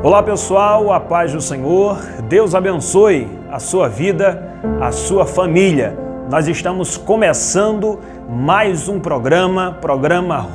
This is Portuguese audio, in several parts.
Olá pessoal, a paz do Senhor, Deus abençoe a sua vida, a sua família. Nós estamos começando mais um programa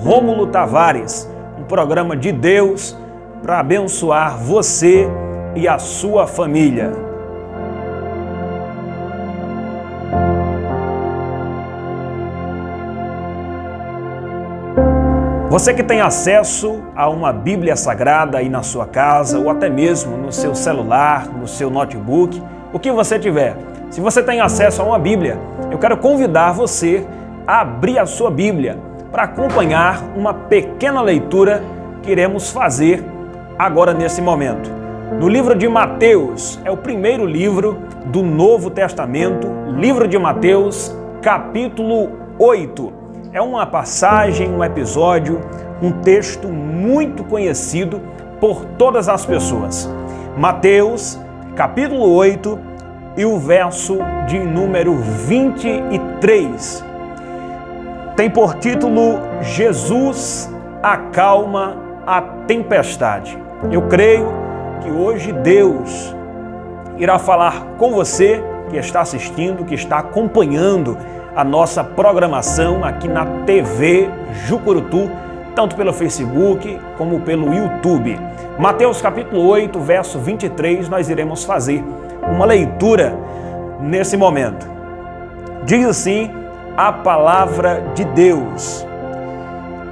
Rômulo Tavares, um programa de Deus para abençoar você e a sua família. Você que tem acesso a uma Bíblia Sagrada aí na sua casa ou até mesmo no seu celular, no seu notebook, o que você tiver. Se você tem acesso a uma Bíblia, eu quero convidar você a abrir a sua Bíblia para acompanhar uma pequena leitura que iremos fazer agora nesse momento. No livro de Mateus, é o primeiro livro do Novo Testamento, livro de Mateus, capítulo 8. É uma passagem, um episódio, um texto muito conhecido por todas as pessoas. Mateus, capítulo 8 e o verso de número 23. Tem por título Jesus acalma a tempestade. Eu creio que hoje Deus irá falar com você que está assistindo, que está acompanhando a nossa programação aqui na TV Jucurutu, tanto pelo Facebook como pelo YouTube. Mateus capítulo 8, verso 23, nós iremos fazer uma leitura nesse momento. Diz assim a palavra de Deus: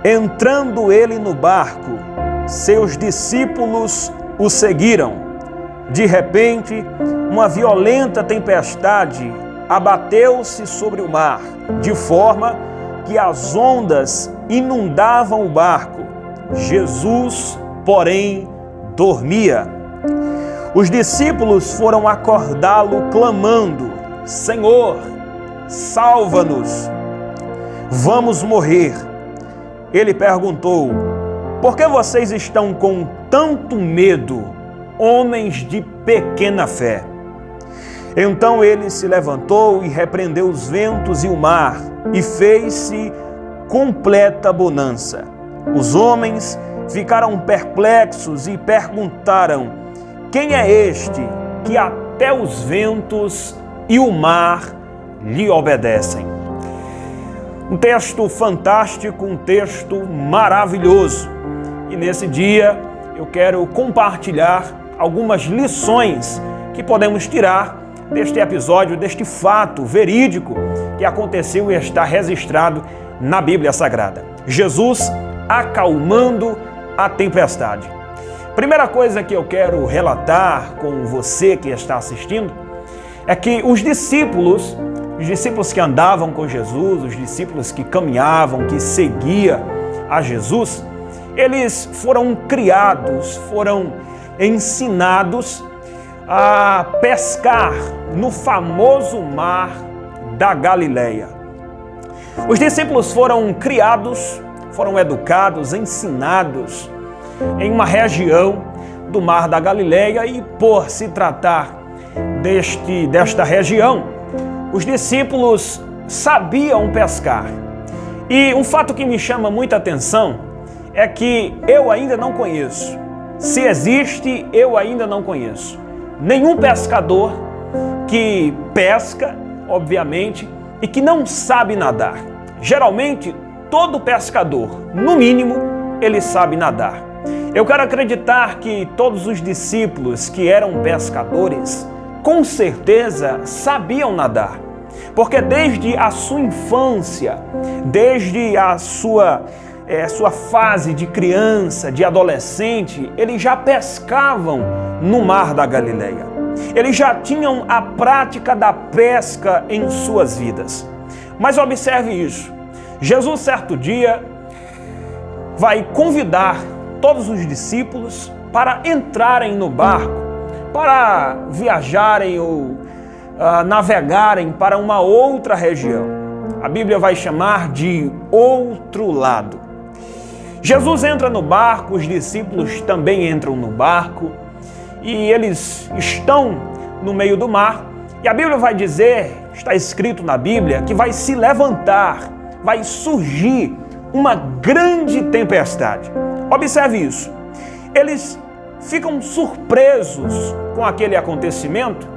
entrando ele no barco, seus discípulos o seguiram. De repente, uma violenta tempestade abateu-se sobre o mar, de forma que as ondas inundavam o barco. Jesus, porém, dormia. Os discípulos foram acordá-lo clamando: Senhor, salva-nos, vamos morrer. Ele perguntou: por que vocês estão com tanto medo, homens de pequena fé? Então ele se levantou e repreendeu os ventos e o mar, e fez-se completa bonança. Os homens ficaram perplexos e perguntaram: quem é este que até os ventos e o mar lhe obedecem? Um texto fantástico, um texto maravilhoso. E nesse dia eu quero compartilhar algumas lições que podemos tirar deste episódio, deste fato verídico que aconteceu e está registrado na Bíblia Sagrada. Jesus acalmando a tempestade. Primeira coisa que eu quero relatar com você que está assistindo é que os discípulos que andavam com Jesus, os discípulos que caminhavam, que seguiam a Jesus, eles foram criados, foram ensinados a pescar no famoso mar da Galileia. Os discípulos foram criados, foram educados, ensinados em uma região do mar da Galileia, e por se tratar desta região, os discípulos sabiam pescar. E um fato que me chama muita atenção é que eu ainda não conheço, se existe, eu ainda não conheço nenhum pescador que pesca, obviamente, e que não sabe nadar. Geralmente, todo pescador, no mínimo, ele sabe nadar. Eu quero acreditar que todos os discípulos que eram pescadores, com certeza sabiam nadar. Porque desde a sua infância, desde a sua fase de criança, de adolescente, eles já pescavam no mar da Galileia. Eles já tinham a prática da pesca em suas vidas. Mas observe isso. Jesus, certo dia, vai convidar todos os discípulos para entrarem no barco, para viajarem ou navegarem para uma outra região. A Bíblia vai chamar de outro lado. Jesus entra no barco, os discípulos também entram no barco, e eles estão no meio do mar, e a Bíblia vai dizer, está escrito na Bíblia, que vai se levantar, vai surgir uma grande tempestade. Observe isso. Eles ficam surpresos com aquele acontecimento,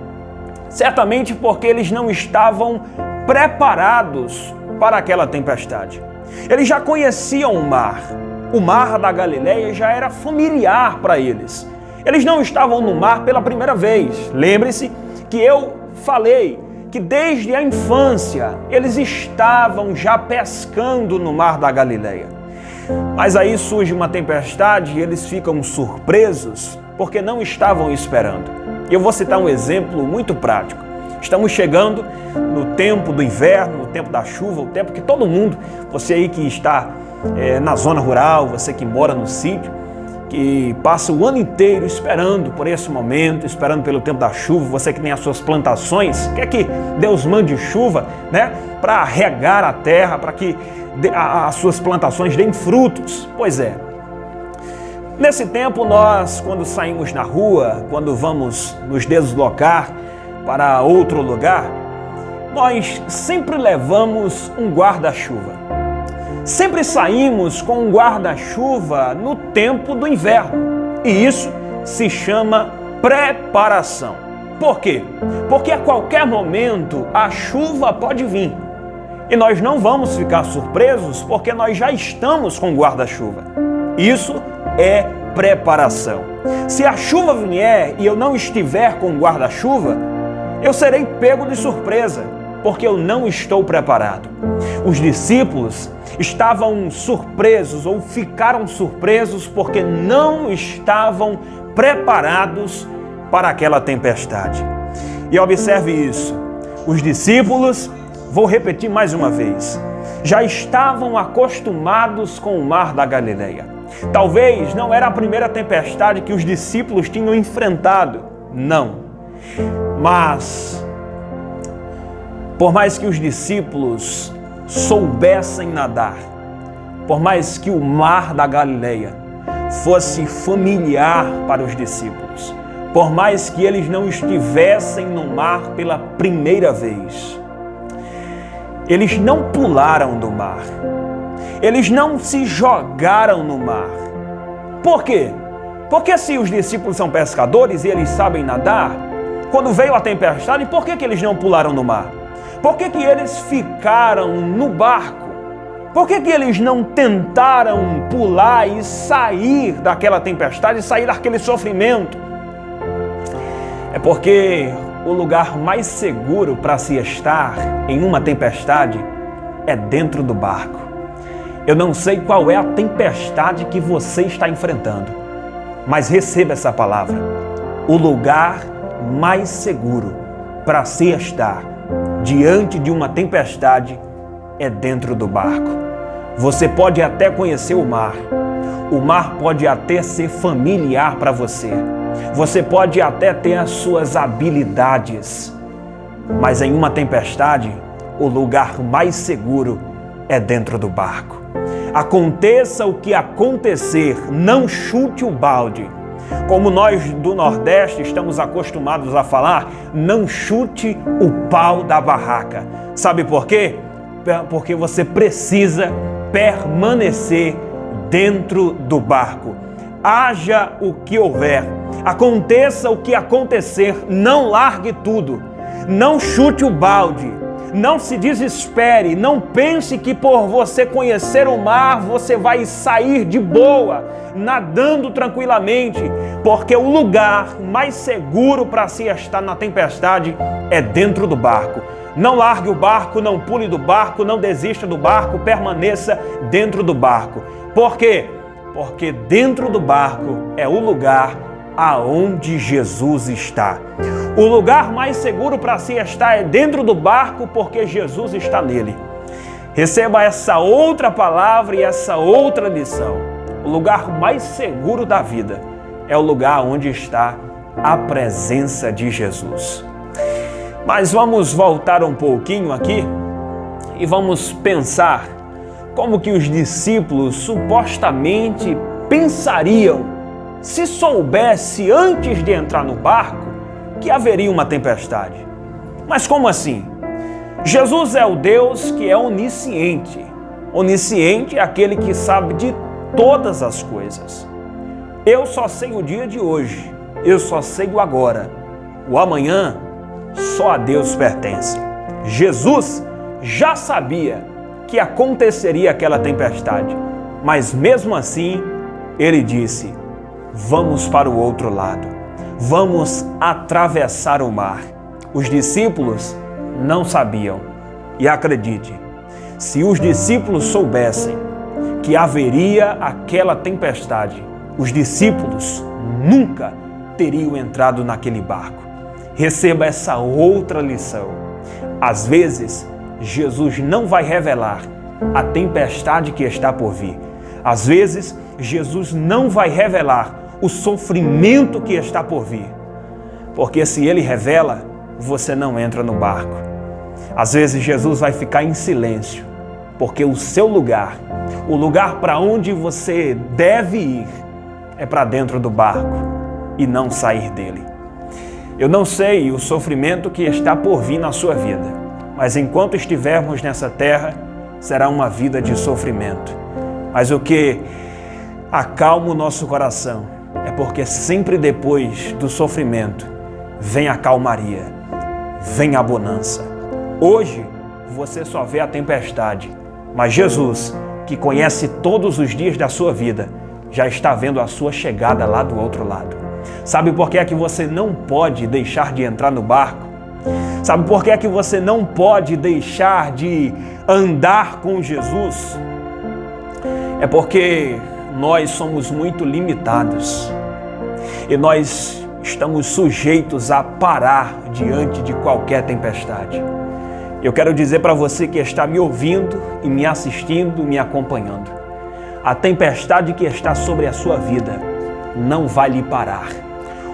certamente porque eles não estavam preparados para aquela tempestade. Eles já conheciam o mar da Galileia já era familiar para eles. Eles não estavam no mar pela primeira vez. Lembre-se que eu falei que desde a infância eles estavam já pescando no mar da Galileia. Mas aí surge uma tempestade e eles ficam surpresos porque não estavam esperando. E eu vou citar um exemplo muito prático. Estamos chegando no tempo do inverno, no tempo da chuva, o tempo que todo mundo, você aí que está na zona rural, você que mora no sítio, que passa o ano inteiro esperando por esse momento, esperando pelo tempo da chuva, você que tem as suas plantações, quer que Deus mande chuva, né, para regar a terra, para que as suas plantações deem frutos. Pois é. Nesse tempo nós, quando saímos na rua, quando vamos nos deslocar para outro lugar, nós sempre levamos um guarda-chuva. Sempre saímos com um guarda-chuva no tempo do inverno. E isso se chama preparação. Por quê? Porque a qualquer momento a chuva pode vir. E nós não vamos ficar surpresos porque nós já estamos com guarda-chuva. Isso é preparação. Se a chuva vier e eu não estiver com guarda-chuva, eu serei pego de surpresa, porque eu não estou preparado. Os discípulos estavam surpresos ou ficaram surpresos porque não estavam preparados para aquela tempestade. E observe isso, os discípulos, vou repetir mais uma vez, já estavam acostumados com o mar da Galileia. Talvez não era a primeira tempestade que os discípulos tinham enfrentado, não. Mas, por mais que os discípulos soubessem nadar, por mais que o mar da Galileia fosse familiar para os discípulos, por mais que eles não estivessem no mar pela primeira vez, eles não pularam do mar, eles não se jogaram no mar. Por quê? Porque se os discípulos são pescadores e eles sabem nadar, quando veio a tempestade, por que eles não pularam no mar? Por que eles ficaram no barco? Por que eles não tentaram pular e sair daquela tempestade, sair daquele sofrimento? É porque o lugar mais seguro para se estar em uma tempestade é dentro do barco. Eu não sei qual é a tempestade que você está enfrentando, mas receba essa palavra. O lugar mais seguro para se estar diante de uma tempestade é dentro do barco. Você pode até conhecer o mar pode até ser familiar para você, você pode até ter as suas habilidades, mas em uma tempestade, o lugar mais seguro é dentro do barco. Aconteça o que acontecer, não chute o balde. Como nós do Nordeste estamos acostumados a falar, não chute o pau da barraca. Sabe por quê? Porque você precisa permanecer dentro do barco. Haja o que houver, aconteça o que acontecer, não largue tudo, não chute o balde, não se desespere, não pense que por você conhecer o mar você vai sair de boa, nadando tranquilamente, porque o lugar mais seguro para se estar na tempestade é dentro do barco. Não largue o barco, não pule do barco, não desista do barco, permaneça dentro do barco. Por quê? Porque dentro do barco é o lugar aonde Jesus está. O lugar mais seguro para se estar é dentro do barco, porque Jesus está nele. Receba essa outra palavra e essa outra lição. O lugar mais seguro da vida é o lugar onde está a presença de Jesus. Mas vamos voltar um pouquinho aqui e vamos pensar como que os discípulos supostamente pensariam se soubesse antes de entrar no barco que haveria uma tempestade. Mas como assim? Jesus é o Deus que é onisciente. Onisciente é aquele que sabe de todas as coisas. Eu só sei o dia de hoje, eu só sei o agora. O amanhã só a Deus pertence. Jesus já sabia que aconteceria aquela tempestade, mas mesmo assim ele disse: vamos para o outro lado, vamos atravessar o mar. Os discípulos não sabiam. E acredite, se os discípulos soubessem que haveria aquela tempestade, os discípulos nunca teriam entrado naquele barco. Receba essa outra lição. Às vezes, Jesus não vai revelar a tempestade que está por vir. Às vezes, Jesus não vai revelar o sofrimento que está por vir. Porque se Ele revela, você não entra no barco. Às vezes, Jesus vai ficar em silêncio, porque o seu lugar, o lugar para onde você deve ir, é para dentro do barco e não sair dele. Eu não sei o sofrimento que está por vir na sua vida, mas enquanto estivermos nessa terra, será uma vida de sofrimento. Mas o que acalma o nosso coração é porque sempre depois do sofrimento vem a calmaria, vem a bonança. Hoje você só vê a tempestade, mas Jesus, que conhece todos os dias da sua vida, já está vendo a sua chegada lá do outro lado. Sabe por que é que você não pode deixar de entrar no barco? Sabe por que é que você não pode deixar de andar com Jesus? É porque nós somos muito limitados e nós estamos sujeitos a parar diante de qualquer tempestade. Eu quero dizer para você que está me ouvindo e me assistindo, me acompanhando: a tempestade que está sobre a sua vida não vai lhe parar.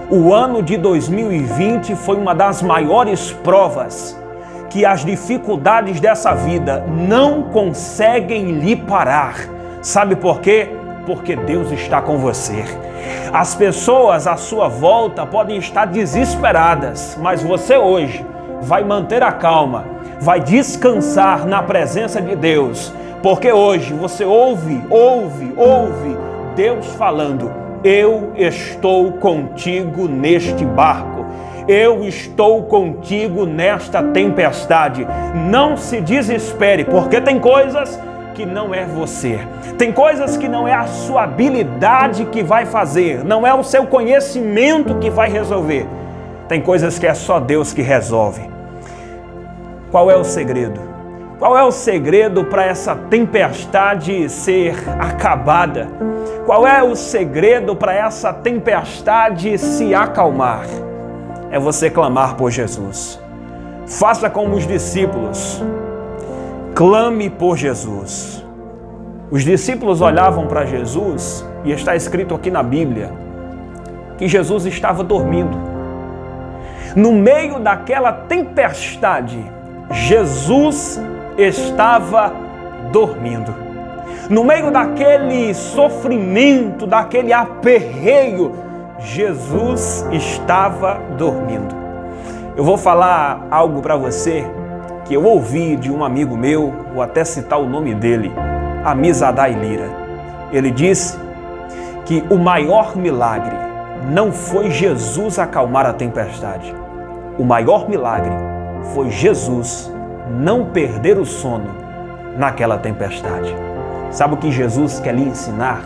O ano de 2020 foi uma das maiores provas que as dificuldades dessa vida não conseguem lhe parar. Sabe por quê? Porque Deus está com você. As pessoas à sua volta podem estar desesperadas, mas você hoje vai manter a calma, vai descansar na presença de Deus, porque hoje você ouve Deus falando: eu estou contigo neste barco, eu estou contigo nesta tempestade. Não se desespere, porque tem coisas que não é você, tem coisas que não é a sua habilidade que vai fazer, não é o seu conhecimento que vai resolver, tem coisas que é só Deus que resolve. Qual é o segredo? Qual é o segredo para essa tempestade ser acabada? Qual é o segredo para essa tempestade se acalmar? É você clamar por Jesus. Faça como os discípulos. Clame por Jesus. Os discípulos olhavam para Jesus e está escrito aqui na Bíblia que Jesus estava dormindo. No meio daquela tempestade, Jesus estava dormindo. No meio daquele sofrimento, daquele aperreio, Jesus estava dormindo. Eu vou falar algo para você que eu ouvi de um amigo meu, vou até citar o nome dele, Amizadai Lira. Ele disse que o maior milagre não foi Jesus acalmar a tempestade. O maior milagre foi Jesus não perder o sono naquela tempestade. Sabe o que Jesus quer lhe ensinar?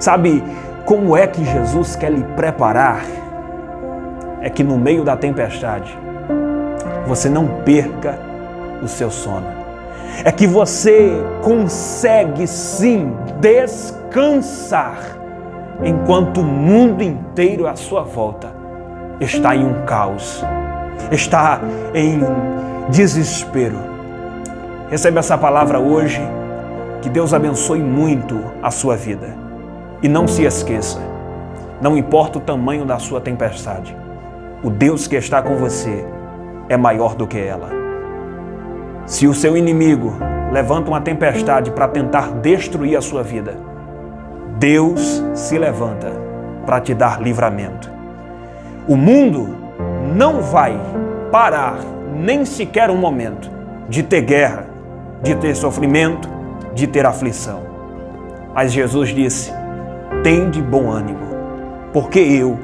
Sabe como é que Jesus quer lhe preparar? É que no meio da tempestade você não perca o seu sono. É que você consegue sim descansar enquanto o mundo inteiro à sua volta está em um caos, está em desespero. Receba essa palavra hoje, que Deus abençoe muito a sua vida. E não se esqueça, não importa o tamanho da sua tempestade, o Deus que está com você é maior do que ela. Se o seu inimigo levanta uma tempestade para tentar destruir a sua vida, Deus se levanta para te dar livramento. O mundo não vai parar nem sequer um momento de ter guerra, de ter sofrimento, de ter aflição. Mas Jesus disse: tende bom ânimo, porque eu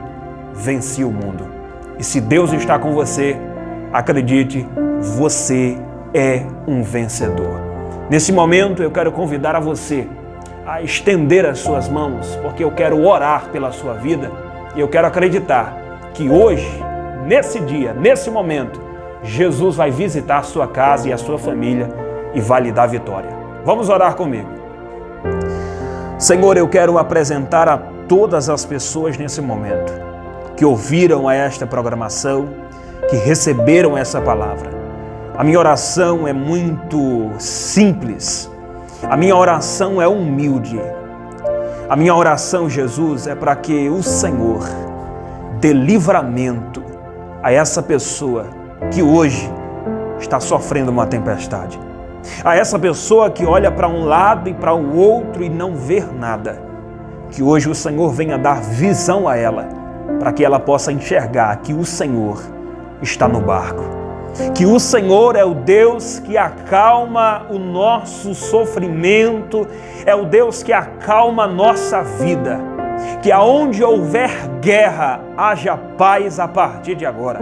venci o mundo. E se Deus está com você, acredite, você é um vencedor. Nesse momento eu quero convidar a você a estender as suas mãos, porque eu quero orar pela sua vida e eu quero acreditar que hoje, nesse dia, nesse momento, Jesus vai visitar a sua casa e a sua família e vai lhe dar vitória. Vamos orar comigo. Senhor, eu quero apresentar a todas as pessoas nesse momento que ouviram a esta programação, que receberam essa palavra. A minha oração é muito simples. A minha oração é humilde. A minha oração, Jesus, é para que o Senhor dê livramento a essa pessoa que hoje está sofrendo uma tempestade. A essa pessoa que olha para um lado e para o outro e não vê nada. Que hoje o Senhor venha dar visão a ela, para que ela possa enxergar que o Senhor está no barco. Que o Senhor é o Deus que acalma o nosso sofrimento, é o Deus que acalma a nossa vida. Que aonde houver guerra, haja paz a partir de agora.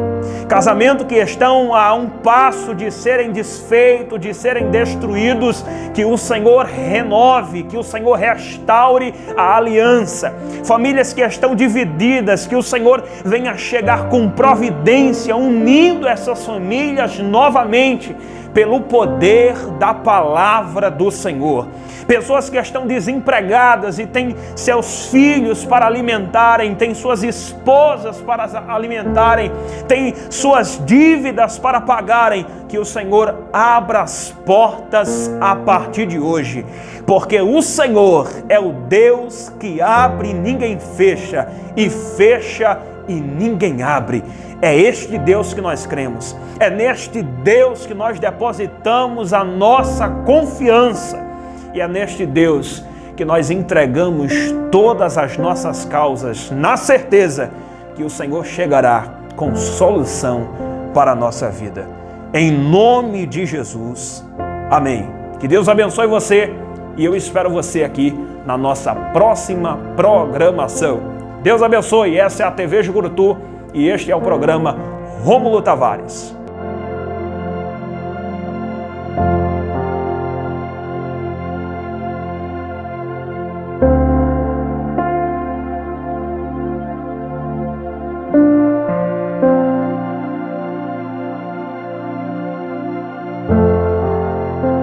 Casamento que estão a um passo de serem desfeitos, de serem destruídos, que o Senhor renove, que o Senhor restaure a aliança. Famílias que estão divididas, que o Senhor venha chegar com providência, unindo essas famílias novamente, pelo poder da palavra do Senhor. Pessoas que estão desempregadas e têm seus filhos para alimentarem, têm suas esposas para alimentarem, têm suas dívidas para pagarem, que o Senhor abra as portas a partir de hoje, porque o Senhor é o Deus que abre e ninguém fecha, e fecha e ninguém abre. É este Deus que nós cremos, é neste Deus que nós depositamos a nossa confiança, e é neste Deus que nós entregamos todas as nossas causas, na certeza que o Senhor chegará com solução para a nossa vida. Em nome de Jesus, amém. Que Deus abençoe você e eu espero você aqui na nossa próxima programação. Deus abençoe, essa é a TV Jucurutu e este é o programa Rômulo Tavares.